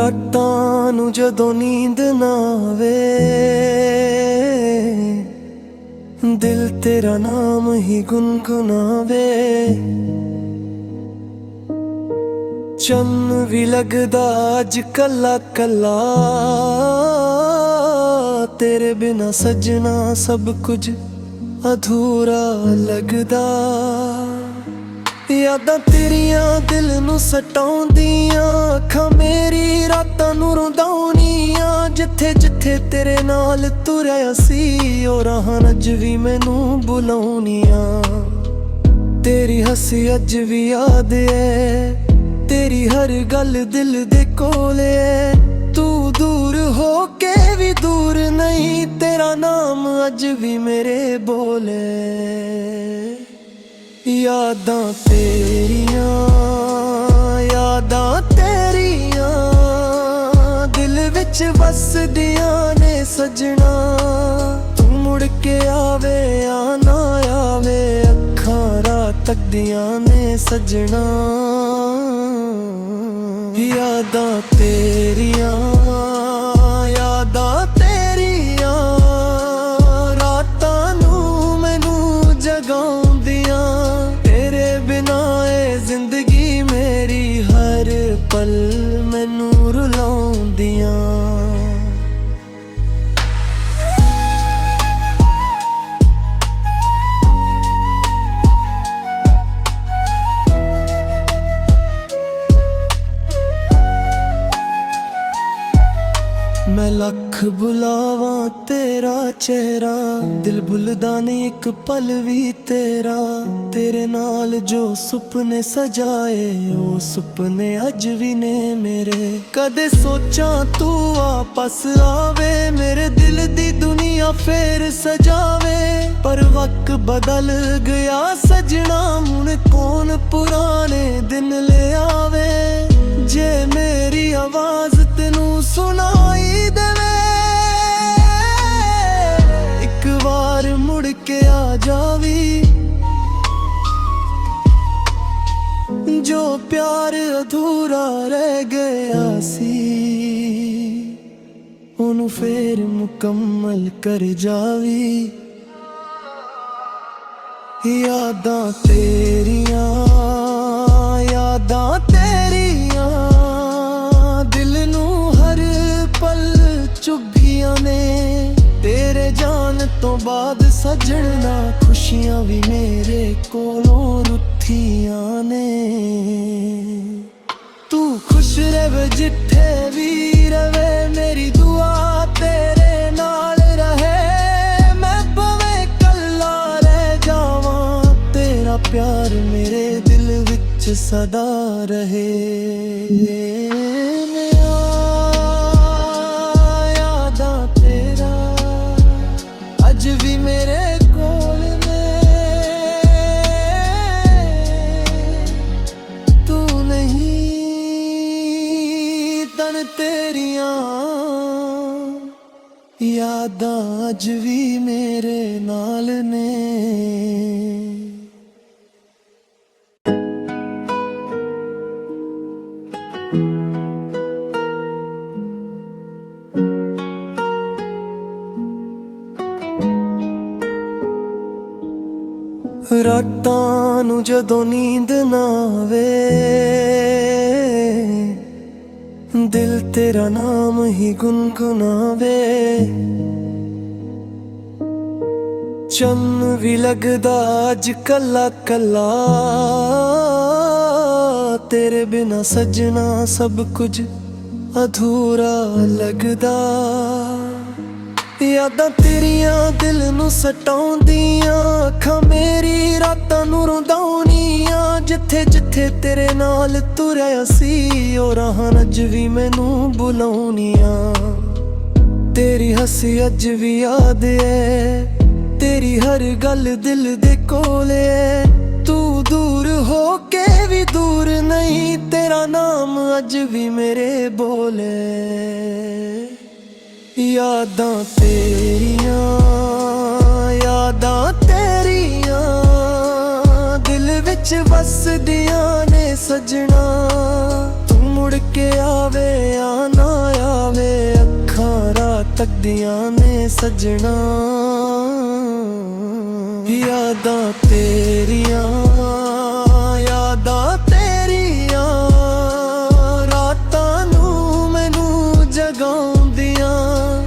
ਰਾਤਾਂ ਨੂੰ ਜਦੋਂ ਨੀਂਦ ਨਾ ਆਵੇ, ਦਿਲ ਤੇਰਾ ਨਾਮ ਹੀ ਗੁਨਗੁਨਾਵੇ। ਚੰਨ ਵੀ ਲੱਗਦਾ ਅੱਜ ਕੱਲਾ ਕੱਲਾ, ਤੇਰੇ ਬਿਨਾ ਸਜਣਾ ਸਭ ਕੁਝ ਅਧੂਰਾ ਲੱਗਦਾ। ਯਾਦਾਂ ਤੇਰੀਆਂ ਦਿਲ ਨੂੰ ਸਤਾਉਂਦੀਆਂ, ਅੱਖਾਂ ਮੇਰੀ ਰਾਤਾਂ ਨੂੰ ਰੋਂਦਾਉਣੀਆਂ। ਜਿੱਥੇ ਜਿੱਥੇ ਤੇਰੇ ਨਾਲ ਤੁਰਿਆ ਸੀ, ਉਹ ਰਾਹਾਂ ਅੱਜ ਵੀ ਮੈਨੂੰ ਬੁਲਾਉਣੀਆਂ। ਤੇਰੀ ਹੱਸੀ ਅੱਜ ਵੀ ਯਾਦ ਏ, ਤੇਰੀ ਹਰ ਗੱਲ ਦਿਲ ਦੇ ਕੋਲ ਏ। ਤੂੰ ਦੂਰ ਹੋ ਕੇ ਵੀ ਦੂਰ ਨਹੀਂ, ਤੇਰਾ ਨਾਮ ਅੱਜ ਵੀ ਮੇਰੇ ਬੋਲੇ। ਯਾਦਾਂ ਤੇਰੀਆਂ, ਯਾਦਾਂ ਤੇਰੀਆਂ ਦਿਲ ਵਿੱਚ ਵਸਦੀਆਂ ਨੇ ਸਜਣਾ। ਤੂੰ ਮੁੜ ਕੇ ਆਵੇ ਆ ਨਾ ਆਵੇ, ਅੱਖਾਂ ਰਾਤ ਤੱਕਦੀਆਂ ਨੇ ਸਜਣਾ। ਯਾਦਾਂ ਤੇਰੀਆਂ, ਯਾਦਾਂ ਤੇਰੀਆਂ ਰਾਤਾਂ ਨੂੰ ਮੈਨੂੰ ਜਗਾਉਂਦੀਆਂ। ਤੇਰੇ ਬਿਨਾ ਏ ਜ਼ਿੰਦਗੀ ਮੇਰੀ, ਹਰ ਪਲ ਮੈਨੂੰ ਰੁਲਾਉਂਦੀਆਂ। ਮੈਂ ਲੱਖ ਬੁਲਾਵਾਂ ਤੇਰਾ ਚਿਹਰਾ, ਦਿਲ ਭੁੱਲਦਾ ਨਹੀਂ ਇੱਕ ਪਲ ਵੀ ਤੇਰਾ। ਤੇਰੇ ਨਾਲ ਜੋ ਸੁਪਨੇ ਸਜਾਏ, ਉਹ ਸੁਪਨੇ ਅੱਜ ਵੀ ਨੇ ਮੇਰੇ। ਕਦੇ ਸੋਚਾਂ ਤੂੰ ਵਾਪਸ ਆਵੇ, ਮੇਰੇ ਦਿਲ ਦੀ ਦੁਨੀਆ ਫੇਰ ਸਜਾਵੇ। ਪਰ ਵਕਤ ਬਦਲ ਗਿਆ ਸਜਣਾ, ਹੁਣ ਕੌਣ ਪੁਰਾਣੇ ਦਿਨ ਲਿਆਵੇ। ਜੇ ਮੇਰੀ ਆਵਾਜ਼ ਤੈਨੂੰ ਸੁਣਾਈ ਦੇਵੇ, ਇੱਕ ਵਾਰ ਮੁੜ ਕੇ ਆ ਜਾਵੀ। ਜੋ ਪਿਆਰ ਅਧੂਰਾ ਰਹਿ ਗਿਆ ਸੀ, ਉਹਨੂੰ ਫੇਰ ਮੁਕੰਮਲ ਕਰ ਜਾਵੀ। ਯਾਦਾਂ ਤੇਰੀਆਂ, ਯਾਦਾਂ ਤੇਰੀਆਂ ਦਿਲ ਨੂੰ ਹਰ ਪਲ ਚੁਭੀਆਂ ਨੇ। ਤੇਰੇ ਜਾਣ ਤੋਂ ਬਾਅਦ ਸਜਣਾ, ਖੁਸ਼ੀਆਂ ਵੀ ਮੇਰੇ ਕੋਲੋਂ ਰੁੱਠੀਆਂ ਨੇ। ਤੂੰ ਖੁਸ਼ ਰਹੇ ਜਿੱਥੇ ਵੀ ਰਵੇ, ਮੇਰੀ ਦੁਆ ਤੇਰੇ ਨਾਲ ਰਹੇ। ਮੈਂ ਭਾਵੇਂ ਕੱਲਾ ਰਹਿ ਜਾਵਾਂ, ਤੇਰਾ ਪਿਆਰ ਮੇਰੇ ਦਿਲ ਵਿੱਚ ਸਦਾ ਰਹੇ। ਯਾਦਾਂ ਤੇਰਾ ਅੱਜ ਵੀ ਮੇਰੇ ਕੋਲ ਨੇ। ਤੂੰ ਨਹੀਂ ਤਨ ਤੇਰੀਆਂ, ਯਾਦਾਂ ਅੱਜ ਵੀ ਮੇਰੇ ਨਾਲ ਨੇ। ਰਾਤਾਂ ਨੂੰ ਜਦੋਂ ਨੀਂਦ ਨਾ ਆਵੇ, ਦਿਲ ਤੇਰਾ ਨਾਮ ਹੀ ਗੁਨਗੁਨਾਵੇ। ਚੰਨ ਵੀ ਲੱਗਦਾ ਅੱਜ ਕੱਲਾ ਕੱਲਾ, ਤੇਰੇ ਬਿਨਾ ਸਜਣਾ ਸਭ ਕੁਝ ਅਧੂਰਾ ਲੱਗਦਾ। ਯਾਦਾਂ ਤੇਰੀਆਂ ਦਿਲ ਨੂੰ ਸਤਾਉਂਦੀਆਂ, ਅੱਖਾਂ ਮੇਰੀ ਰਾਤਾਂ ਨੂੰ ਰੋਂਦਾਉਣੀਆਂ। ਜਿੱਥੇ ਜਿੱਥੇ ਤੇਰੇ ਨਾਲ ਤੁਰਿਆ ਸੀ, ਉਹ ਰਾਹਾਂ ਅੱਜ ਵੀ ਮੈਨੂੰ ਬੁਲਾਉਣੀਆਂ। ਤੇਰੀ ਹੱਸੀ ਅੱਜ ਵੀ ਯਾਦ ਏ, ਤੇਰੀ ਹਰ ਗੱਲ ਦਿਲ ਦੇ ਕੋਲ ਏ। ਤੂੰ ਦੂਰ ਹੋ ਕੇ ਵੀ ਦੂਰ ਨਹੀਂ, ਤੇਰਾ ਨਾਮ ਅੱਜ ਵੀ ਮੇਰੇ ਬੋਲੇ। ਯਾਦਾਂ ਤੇਰੀਆਂ, ਯਾਦਾਂ ਤੇਰੀਆਂ ਦਿਲ ਵਿੱਚ ਵਸਦੀਆਂ ਨੇ ਸਜਣਾ। ਤੂੰ ਮੁੜ ਕੇ ਆਵੇ ਆ ਨਾ ਆਵੇ ਅੱਖਾਂ ਰਾਤ ਤੱਕਦੀਆਂ ਨੇ ਸਜਣਾ। ਯਾਦਾਂ ਤੇਰੀਆਂ ਰਾਤਾਂ ਨੂੰ ਮੈਨੂੰ ਜਗਾਉਂਦੀਆਂ।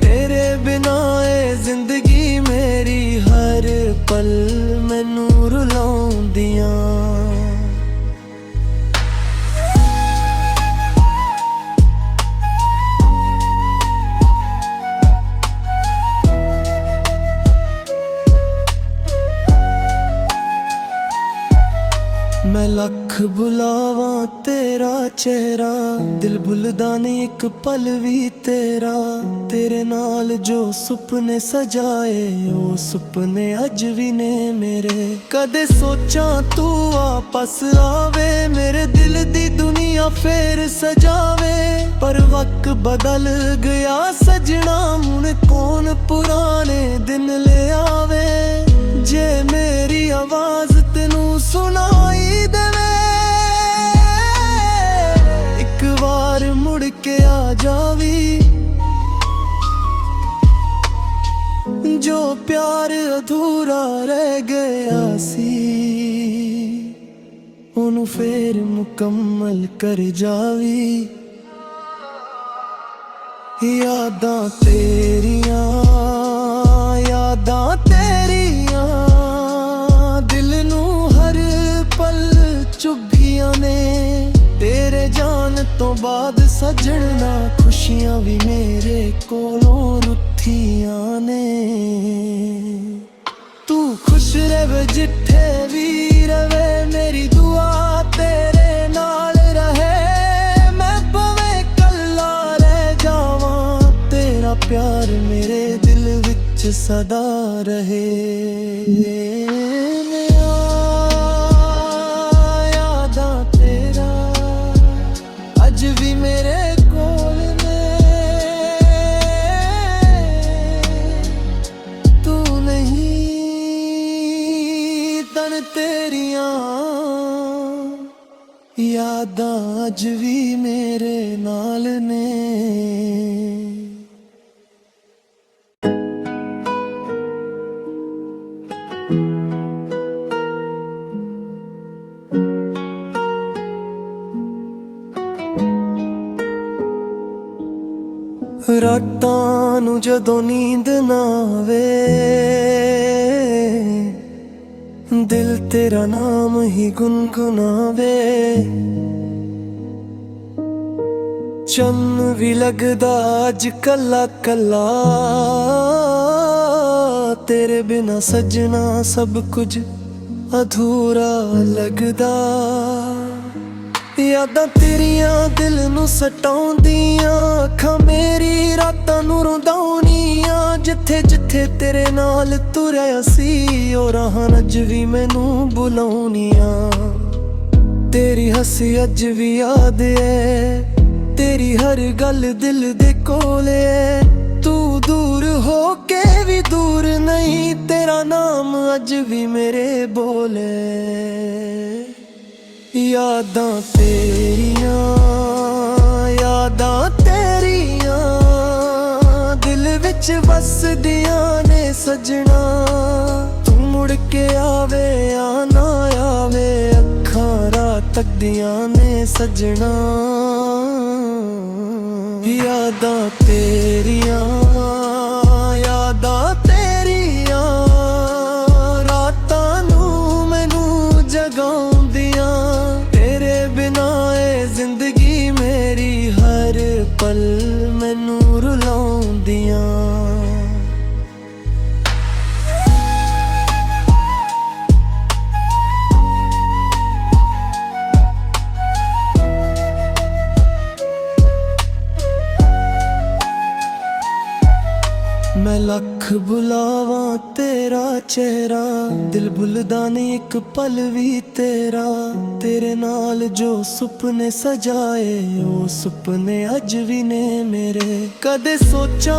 ਤੇਰੇ ਬਿਨਾ ਏ ਜ਼ਿੰਦਗੀ ਮੇਰੀ ਹਰ ਪਲ ਮੈਨੂੰ ਰੁਲਾਉਂਦੀਆਂ। मैं लख बुलावां तेरा चेहरा, दिल भुलदा नहीं एक पल भी तेरा। तेरे नाल जो सुपने सजाए वो सुपने अज भी ने मेरे। कदे सोचा तू वापस आवे, मेरे दिल दी दुनिया फेर सजावे। पर वक्त बदल गया सजना, हुण कौन पुराने दिन ले आवे। जे मेरी आवाज तेनू सुनाई देवे, एक बार मुड़ के आ जावी। जो प्यार अधूरा रह गया सी, ओनू फेर मुकम्मल कर जावी। यादां तेरियां दिल नू हर पल चुभियां ने। तेरे जान तो बाद सजणा खुशियां भी मेरे कोलों रुठियां ने। तू खुश रहे जिथे भी रहे, मेरी दुआ तेरे नाल रहे। मैं भवे कल्ला रह जावां, तेरा प्यार मेरे दिल विच सदा रहे। यादां तेरा अज भी मेरे कोल ने। तू नहीं तन तेरियां यादां अज भी मेरे नाल ने। ਰਾਤਾਂ ਨੂੰ ਜਦੋਂ ਨੀਂਦ ਨਾ ਆਵੇ, ਦਿਲ ਤੇਰਾ ਨਾਮ ਹੀ ਗੁਨਗੁਨਾਵੇ। ਚੰਨ ਵੀ ਲੱਗਦਾ ਅੱਜ ਕੱਲਾ ਕੱਲਾ, ਤੇਰੇ ਬਿਨਾ ਸਜਣਾ ਸਭ ਕੁਝ ਅਧੂਰਾ ਲੱਗਦਾ। यादां तेरियां दिल नू सटाउंदियां, अखां मेरी रातां नू रुंदाउनियां। जिथे जिथे तेरे नाल तुरिया सी, ओ राहां अज भी मैनू बुलाउनियां। तेरी हसी अज भी याद है, तेरी हर गल दिल दे कोल है। तू दूर हो के भी दूर नहीं, तेरा नाम अज भी मेरे बोल है। यादां तेरियां दिल विच वसदियां ने सजना। तू मुड़ के आवे या ना आवे, अखां रात तकदियां ने सजना। यादां तेरियां रातां नू मैनू जगाउंदियां। तेरे बिना ए जिंदगी मेरी हर पल मैनू रुलाउंदियां। मैं लख बुलावां तेरा चेहरा, दिल भुलदा नहीं एक पल भी तेरा। तेरे नाल जो सुपने सजाए वो सुपने अज भी ने मेरे। कदे सोचा